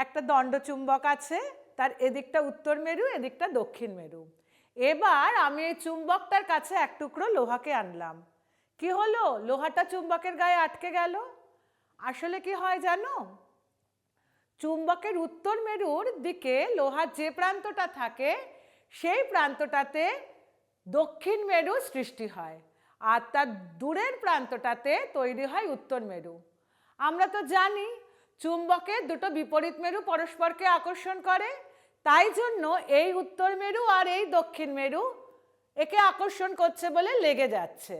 একটা দণ্ডচুম্বক আছে, তার এদিকটা উত্তর মেরু, এদিকটা দক্ষিণ মেরু। এবার আমি এই চুম্বকটার কাছে এক টুকরো লোহাকে আনলাম। কি হলো? লোহাটা চুম্বকের গায়ে আটকে গেল। আসলে কি হয় জানো? চুম্বকের উত্তর মেরুর দিকে লোহার যে প্রান্তটা থাকে সেই প্রান্তটাতে দক্ষিণ মেরু সৃষ্টি হয়, আর তার দূরের প্রান্তটাতে তৈরি হয় উত্তর মেরু। আমরা তো জানি চুম্বকের দুটো বিপরীত মেরু পরস্পরকে আকর্ষণ করে, তাই জন্য এই উত্তর মেরু আর এই দক্ষিণ মেরু একে আকর্ষণ করছে বলে লেগে যাচ্ছে।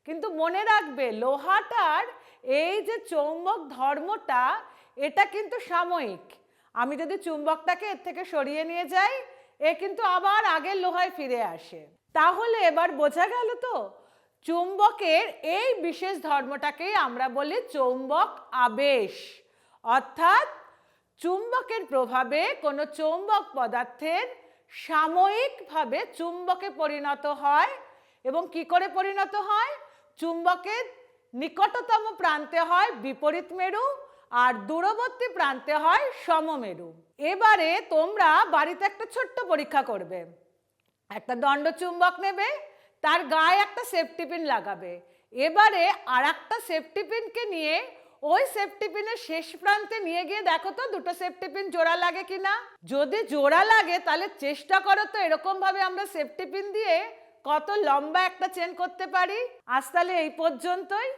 কিন্তু মনে রাখবে, লোহাটার এই যে চৌম্বক ধর্মটা, এটা কিন্তু সাময়িক। আমি যদি চুম্বকটাকে এর থেকে সরিয়ে নিয়ে যাই, এ কিন্তু আবার আগের লোহায় ফিরে আসে। তাহলে এবার বোঝা গেল তো, চুম্বকের এই বিশেষ ধর্মটাকেই আমরা বলি চৌম্বক আবেশ। অর্থাৎ চুম্বকের প্রভাবে কোনো চৌম্বক পদার্থের সাময়িকভাবে চুম্বকে পরিণত হয়। এবং কি করে পরিণত হয়? চুম্বকের নিকটতম প্রান্তে হয় বিপরীত মেরু, আর দূরবর্তী প্রান্তে হয় সমমেরু। এবারে তোমরা বাড়িতে একটা ছোট্ট পরীক্ষা করবে। একটা দণ্ডচুম্বক নেবে, তার গায়ে একটা সেফটি পিন লাগাবে। এবারে আর একটা সেফটি পিনকে নিয়ে ওই সেফটি পিনের শেষ প্রান্তে নিয়ে গিয়ে দেখো তো দুটো সেফটি পিন জোড়া লাগে কিনা। যদি জোড়া লাগে তাহলে চেষ্টা করো তো এরকম ভাবে আমরা সেফটি পিন দিয়ে কত লম্বা একটা চেন করতে পারি। আজ তাহলে এই পর্যন্তই।